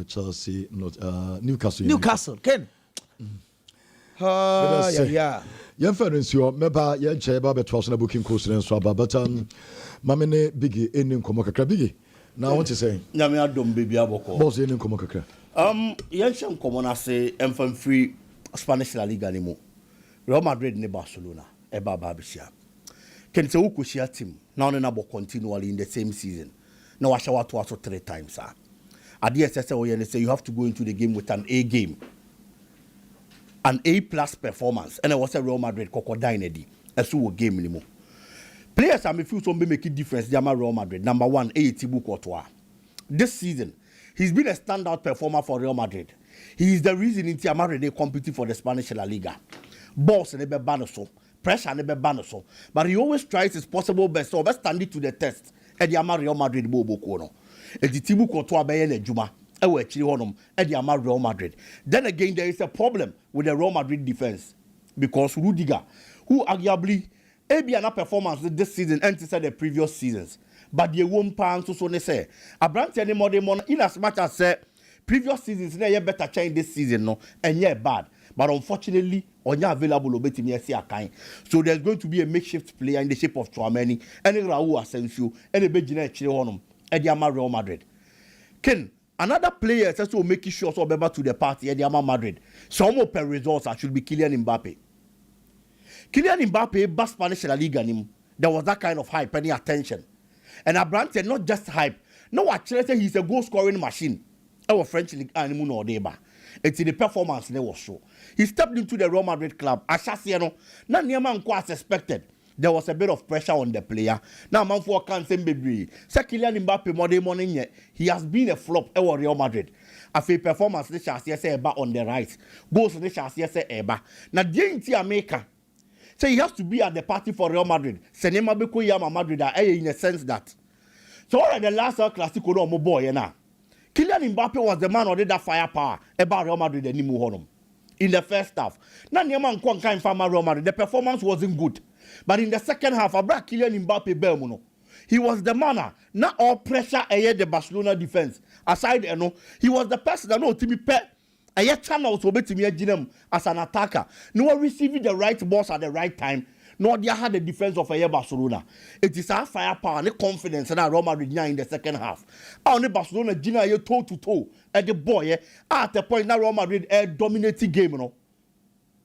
Chelsea, not Newcastle. Newcastle, Ken. Yeah. Your friends, you remember, your chair, but was a booking course and so, but Mamine Biggie in Komaka Biggie. Now, what you say? Yamia don't baby aboko. Boss in Komaka. Yanshan common as a infant free Spanish La Liga anymore. Real Madrid ne Barcelona eba babishia. Can say who share team now na bo continually in the same season. Now I shall to 3 times At the SSA say you have to go into the game with an A game. An A+ performance. And I was a Real Madrid crocodile di. Eso game anymore. Players am feel some be make a difference they Real Madrid. Number 1 Thibaut Courtois. This season he's been a standout performer for Real Madrid. He is the reason in Madrid they competing for the Spanish La Liga. Boss never ban so, pressure never ban so, but he always tries his possible best so best stand it to the test. And the Real Madrid bobo kono. And the Thibaut Courtois be na juma. E we chiri honom. And the Real Madrid. Then again there is a problem with the Real Madrid defense because Rudiger, who arguably Ebiana performance this season and the previous seasons, but the won't pan so ne say. A branch anymore in as much as say previous seasons they better change this season no and yeah bad. But unfortunately, Onya available obetimi esi akan. So there's going to be a makeshift player in the shape of Tchouameni, and Raul Asensio, and a Bejina Chile honum, and the Real Madrid. Ken, another player is also making sure so be to the party at the Madrid. Some of per results should be Kylian Mbappe. Kylian Mbappe, best Spanish La Liga nim. There was that kind of hype, any attention. And Abrante, not just hype. No, actually, he's a goal scoring machine. Our French League animal no deba. It's in the performance they was show. He stepped into the Real Madrid club. Ashasiano, na niema nko as expected. there was a bit of pressure on the player. Now, man for can't say baby. Kylian Mbappe morning yet. He has been a flop at Real Madrid. A fair performance this shall say about on the right. Goals this shall say eba. Now, the America. So he has to be at the party for Real Madrid. Senema beko yama Madrid in a sense that. So all the last Clasico no mo boy na. Kylian Mbappe was the man who did that firepower about Real Madrid and Nimu in the first half. Now Neman Kwanka from Real Madrid, the performance wasn't good. But in the second half, I brought Kylian Mbappe Belmono. He was the man, not all pressure ahead the Barcelona defense. Aside, he was the person that know to be pet. A yet channel to be me as an attacker. No one receiving the right balls at the right time. No, they had the defense of a Barcelona. It is our firepower and the confidence in Real Madrid in the second half. Only Barcelona Gina toe to toe at the boy at the point that Real Madrid dominating game.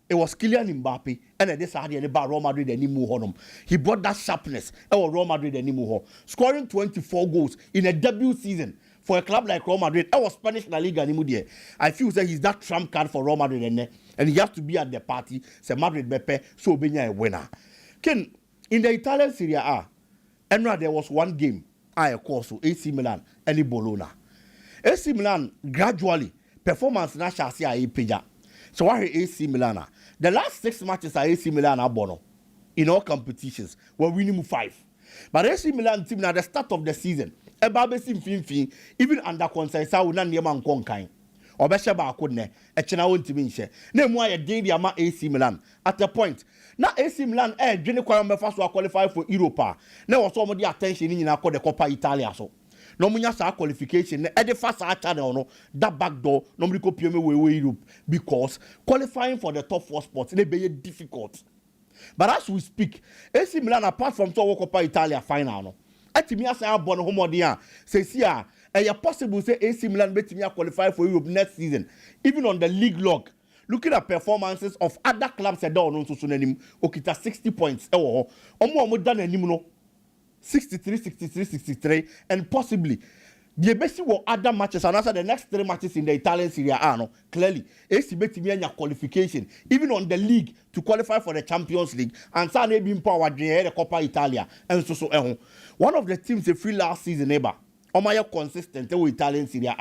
It was Kylian Mbappe and this had the Real Madrid and Nimu. He brought that sharpness and Real Madrid and Nimu, scoring 24 goals in a debut season. For a club like Real Madrid, I was Spanish La Liga. I feel that he's that trump card for Real Madrid and he has to be at the party. Say Madrid Bepe, so be a winner. Ken, in the Italian Serie A, and there was one game, of course, AC Milan and Bologna. AC Milan gradually performance na shasi a pija. So why AC Milan? The last 6 matches are AC Milan are bono in all competitions. We're winning 5. But AC Milan team at the start of the season. Even under Conceição will not name and conquer. Or Beshaba couldn't a channel to me. Name why a day the ama AC Milan at the point. Now AC Milan Jenny first to qualify for Europa. Now was some of the attention in the Coppa Italia. So no munya qualification at the first channel that back door nobody copy me Europe because qualifying for the top 4 spots they be difficult. But as we speak, AC Milan apart from Coppa Italia final. Atimi asa abon homodia say sia possible say AC Milan betimi qualify for Europe next season even on the league log looking at performances of other clubs that don't so nanim okita 60 points omo dan anim no 63 and possibly the best will other matches and after the next 3 matches in the Italian Serie A no clearly AC betimi anya qualification even on the league to qualify for the Champions League and sa na be power the Coppa Italia and so one of the teams they free last season ever Omaya consistent with Italian Serie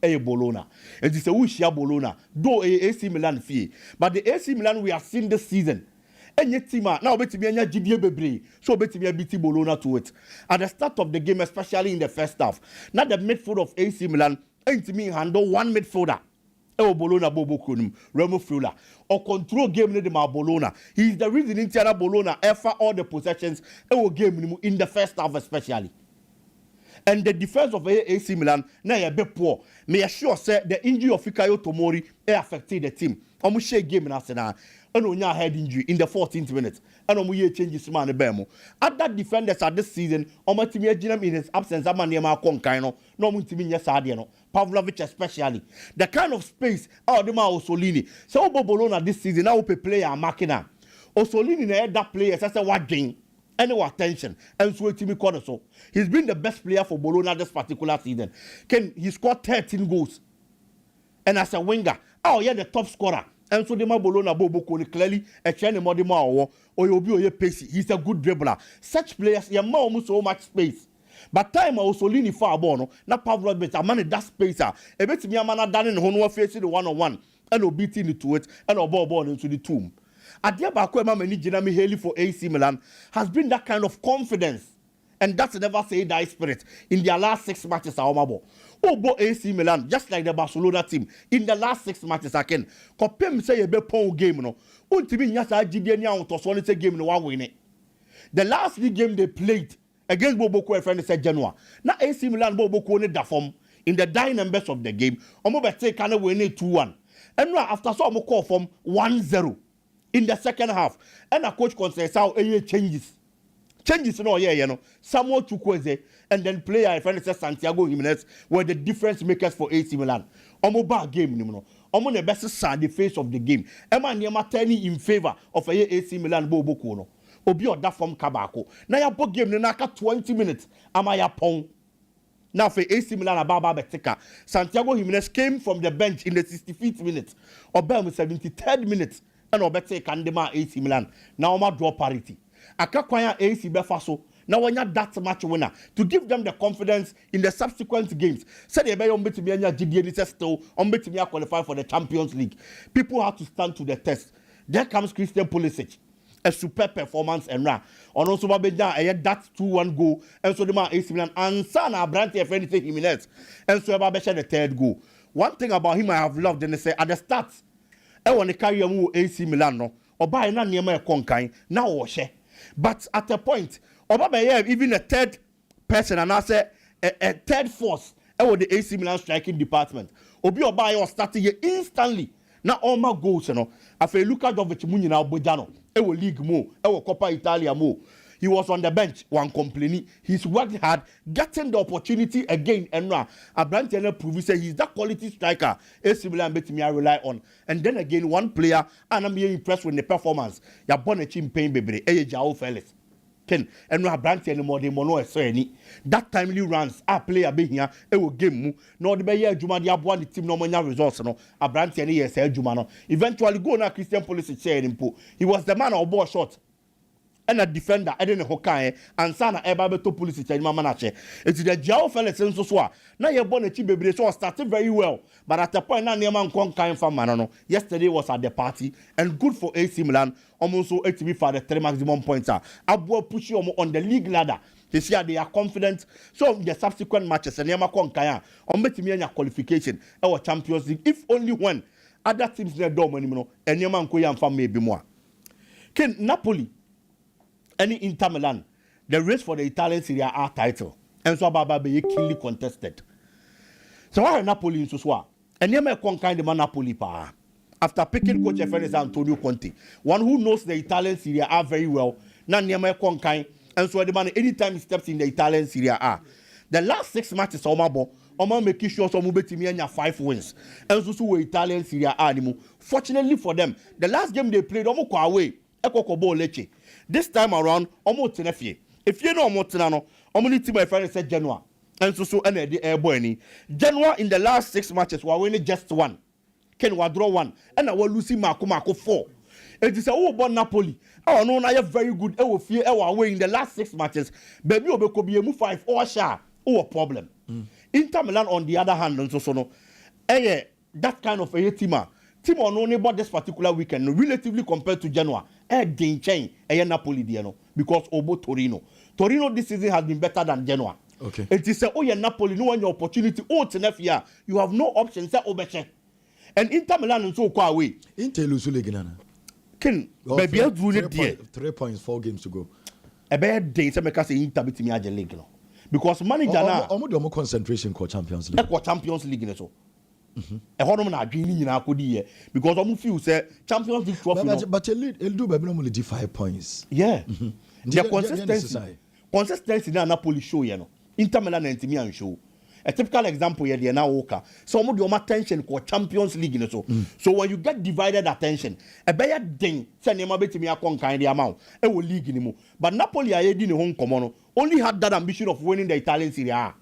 A Bologna. It is a Ushia Bologna though AC Milan fee but the AC Milan we have seen this season any team now betimi anya GDA bebre so betimi beat Bologna to it at the start of the game especially in the first half now the midfield of AC Milan ain't me handle one midfielder Bologna Bobo Kunum Remo Frula or control game in the Bologna. He is the reason in Tiana Bologna ever all the possessions game in the first half especially. And the defense of AC Milan now a bit poor. May assure say the injury of Fikayo Tomori affected the team. Almost share game in Arsenal. And on your head injury in the 14th minute. And on we changes man bemo. Other defenders at this season, Omatimi Jinam in his absence, Amanema Concaino, no Muntimia Sardiano, Pavlovich especially. The kind of space Audema Ossolini. So Bologna this season now pe player Makina. Ossolini had that player as a what game. Any attention and so Timmy corner so he's been the best player for Bologna this particular season. He scored 13 goals. And as a winger, the top scorer. And so the Bologna Bobo clearly a China Modima or you'll be pacey. He's a good dribbler. Such players, you almost so much space. But time also leaning far bono, not Pavlovich, a man that space. A bit me a man done in Honor facing the 1-on-1 and no beating it to it and no ball into the tomb. Adiabakwe Mamani Jinami Haley for AC Milan has been that kind of confidence. And that's never say die spirit in their last 6 matches. Bo AC Milan, just like the Barcelona team, in the last 6 matches again. Kopem say a bepon game no. Untimi nyasa GBN to so game no one win. The last league game they played against Boboko friend said January. Now AC Milan Boboko ne da form in the dying numbers of the game. Omo bete can win it 2-1. And now after so omo call from 1-0 in the second half. And a coach Conceição changes. Changes Samuel Chukwueze and then player I find Santiago Jimenez were the difference makers for AC Milan. Omo bar game Omo the best side the face of the game. Emma Niama turning in favor of AC Milan Boboko no. Obi oda from Kabako. Now ya book game naka 20 minutes. Amaya pong. Now for AC Milan ababa beteka. Santiago Jimenez came from the bench in the 65th minute. Obama 73rd minute. And Obete Kandema AC Milan. Now Oma draw parity. aka kwan a AC befa so na wanya that match winner to give them the confidence in the subsequent games. Said they be on betimi anya GDA ni still on betimi qualify for the Champions League. People have to stand to the test. There comes Christian Pulisic, a superb performance and ra. On also Babeja that 2-1 goal and so the man AC Milan and Sana Abrante if anything Jimenez and so Babesha the third goal. One thing about him I have loved and they say at the start I want to carry a AC Milan no or buy na niema konkan na wo hye. But at a point Obaba even a third person and I say a third force with the AC Milan striking department. Obi Oba was starting here instantly. Now all my goals, you know. After Luka Jovic Munina Bojano, League mo, Coppa Italia mo. He was on the bench, one complaining. He's worked hard, getting the opportunity again. And now, Abrante proved he's that quality striker. AC Milan bet me I rely on. And then again, one player, and I'm really impressed with the performance. You're born a champagne baby, Joao Felix. Ken and no Abrante anymore the mono any that timely runs a player be here e will game mu no the be adwuma de aboa the team no manya results no Abrante any yes adwuma no eventually go na Christian Pulisic share him. He was the man of ball shot and a defender I didn't hokan and sana eba beto Pulisic and mama na che it's the Joao Felix nso so a na ye born a chi bebre so started very well but at the point na near man kon kan fa man no yesterday was at the party and good for AC Milan almost so to be for the 3 maximum points abo push you on the league ladder this year they are confident so the subsequent matches and near kon kan on betimi anya qualification our Champions League if only when other teams near door money no and near man ko yam fa maybe more Ken Napoli any Inter Milan, the race for the Italian Serie A title, and so Baba be keenly contested. So why Napoli in Suswa? And you may kind of Napoli pa. After picking coach FNS Antonio Conte, one who knows the Italian Serie A very well, na near kind, and so the man anytime he steps in the Italian Serie A. The last 6 matches Omabo making sure some betimi 5 wins. And so Italian Serie A anymore. Fortunately for them, the last game they played almost away. Leche. This time around, almost tenefie. If you know almost no, only team my friend said Genoa. And so and the airborne. Genoa in the last 6 matches were winning just 1. Can we draw 1? And I will lose Marco 4. It is a born Napoli. Oh no, I have very good. I will fear away in the last 6 matches. Baby could be a move 5 or share. Oh, a problem. Inter Milan on the other hand, and so no. That kind of a team on only bought this particular weekend, relatively compared to Genoa. Chain Napoli because Obo Torino this season has been better than Genoa. Okay. It is Napoli no one your opportunity year you have no option say Obeche and Inter Milan and so far away. Inter lose Liga na. Ken baby drew 3 points 4 games to go. A bad day say make say Inter beat me the league no because manager na omo concentration for Champions League. Champions League so. Honor na adwini nyina akodi because I'm feel say Champions League trophy but he'll do baby normally 5 points. Yeah. The consistency na Napoli show no. Inter Milan and Inter Milan show. A typical example here they now work. So some of your attention for Champions League so when you get divided attention a better thing say nema betimi akon kan the amount e will league ni mo but Napoli are di ne home common only had that ambition of winning the Italian Serie A.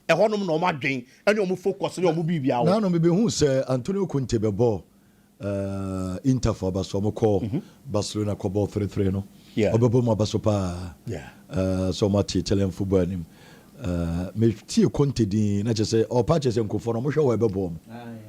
A honum no madwen and you focus on your bibia. Now no maybe who say Antonio Conte be ball Inter for Barcelona call Barcelona ko ball 3-3 no. Yeah. Obebo ma basopa. Yeah. So much Italian football nim. Me tie Conte din na say o pa che say nkofo no mo hwe we be ball.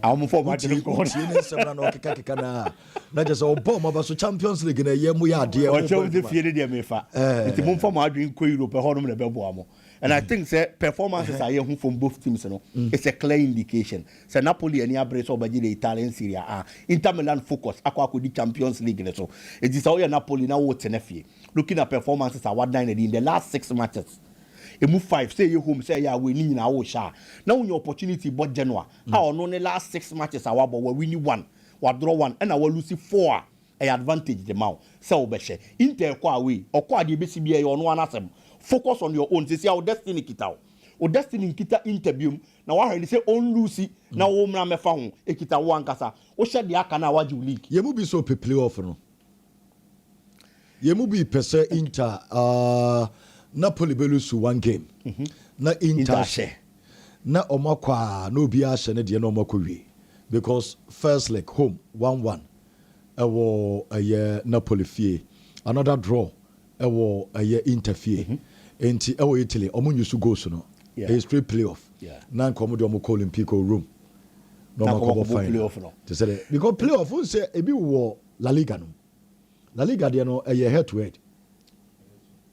Am for match no ko. Tie ne sem na keka na je say o ball ma baso Champions League na ye mu ya de. O che o de fie de me fa. Nti mo for madwen ko Europe honum na be ball mo. And I think say performances are here from both teams. You know, it's a clear indication. So Napoli and Abreu over the Italian Serie A. Inter Milan focus. Aqua could the Champions League. So it is how Napoli now what's Tenefie. Looking at performances are what 9 in the last 6 matches. You move 5. Say you home. Say you are winning now. Now your opportunity but Genoa. Our no the last 6 matches are what we win 1, we draw 1, and I will lose 4. A advantage the mount. So Beshe Inter kwa away or kwa the BCBA on one asem. Focus on your own. Say our destiny kita. O destiny kita interview. Now I heard say on Lucy. Now o mna me fa ho. E kita wo ankasa. O hye de aka na waju league. Ye mu bi so pe playoff no. Ye mu bi pese Inter Napoli belus 1 game. Na Inter share. Na omakwa na obi a hye ne de na omakwa because first leg home 1-1. Napoli fie. Another draw ɛwɔ ɛyɛ interfere enti ɛwɔ Italy ɔmo use goals no ɛyɛ straight playoff na nka ɔmo de ɔmo kɔ Olympico Rome na ɔmo akɔbɔ final te sɛ because playoff n sɛ ebi wɔ La Liga deɛ no ɛyɛ head to head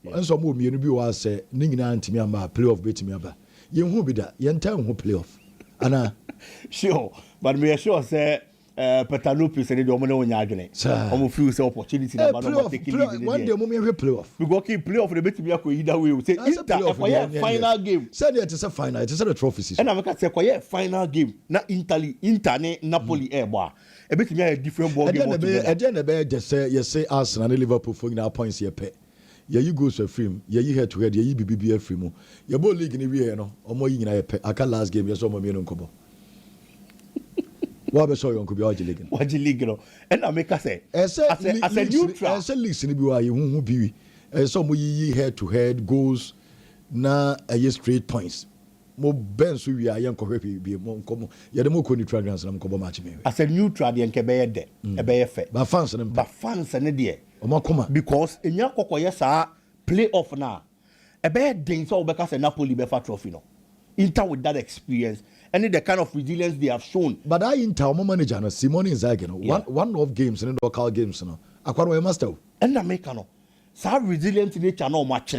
nso ɔmo mmienu bi wɔ asɛ ne nyinaa ntumi ama playoff betumi aba yɛn ho bi da yɛn ntaa ho playoff ana sure but me sure say Petanopi said the omo na onya adwene omo feel say opportunity na ba no take lead one day omo me playoff because keep playoff the betimi akọ either way say Inter for final game said it is a final it is a trophy season and America say for final game na Inter ne Napoli ebo e betimi a different ball game again be just say you say Arsenal and Liverpool for now points here pay you goes for free you head to head you BBB free mo you ball league ni we no omo yi nyina pay aka last game you so omo me no nkobo what be so you could be Waji league no and America say as a neutral as a league ni bi wa ye hu bi so mo yi head to head goals na straight points mo ben so wi ayen ko hwe bi mo nkomo ye de mo ko neutral grounds na mo ko match me as a neutral de nke be ye de e be ye fe ba fans ne de o ma koma because enya kokoye sa playoff na e be den so obeka say Napoli be fa trophy no Inter with that experience and the kind of resilience they have shown. But I Inter my manager no Simone Inzaghi no one of games and local games no akwaro master and America no so resilient nature no match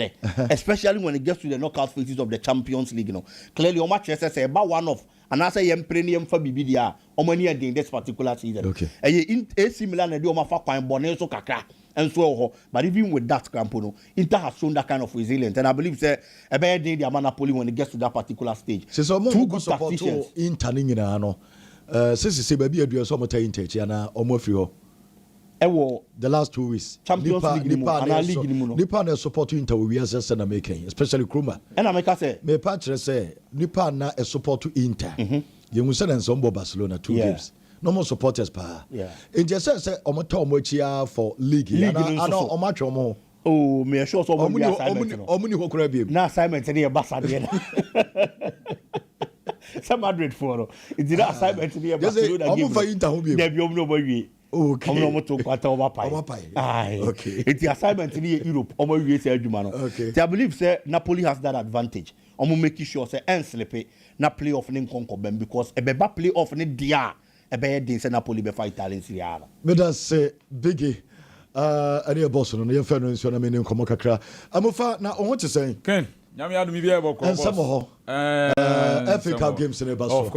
especially when it gets to the knockout phases of the Champions League no clearly o match say about one of and I say yem for bibi dia o mani in this particular season okay AC Milan na do ma fa kwan bone so kakra and so but even with that Campono Inter has shown that kind of resilience and I believe say e be dey the Napoli when it gets to that particular stage so two good support to Inter ni nyina no se ba bi adu so mo ta Inter chi na o mo afri ho the last 2 weeks Champions League ni mu no nipa na support Inter we are just na making especially Kruma and America say me pa kire say nipa na support Inter you mu say na so Barcelona 2 games no more supporters pa in just say omoto omochia for league and omatwe omo oh me sure so omo assignment omo ni hokora bi na assignment dey basa dey some Madrid for no it did assignment dey Barcelona game omo fa Inter ho bi dey bi omo no bowie okay omo to kwata omo pai ai okay it the assignment dey Europe omo wie say adwuma no okay I believe say Napoli has that advantage omo make sure say en sleep na playoff ni nkonko bem because e be ba playoff ni dia e be dey say Napoli be fight Italian Serie A me da say biggie any boss no ye fa no nso na me ne nkomo kakra amofa na o ho te say Ken nyame adumi bia bɔ kɔ boss FA Cup games ne ba so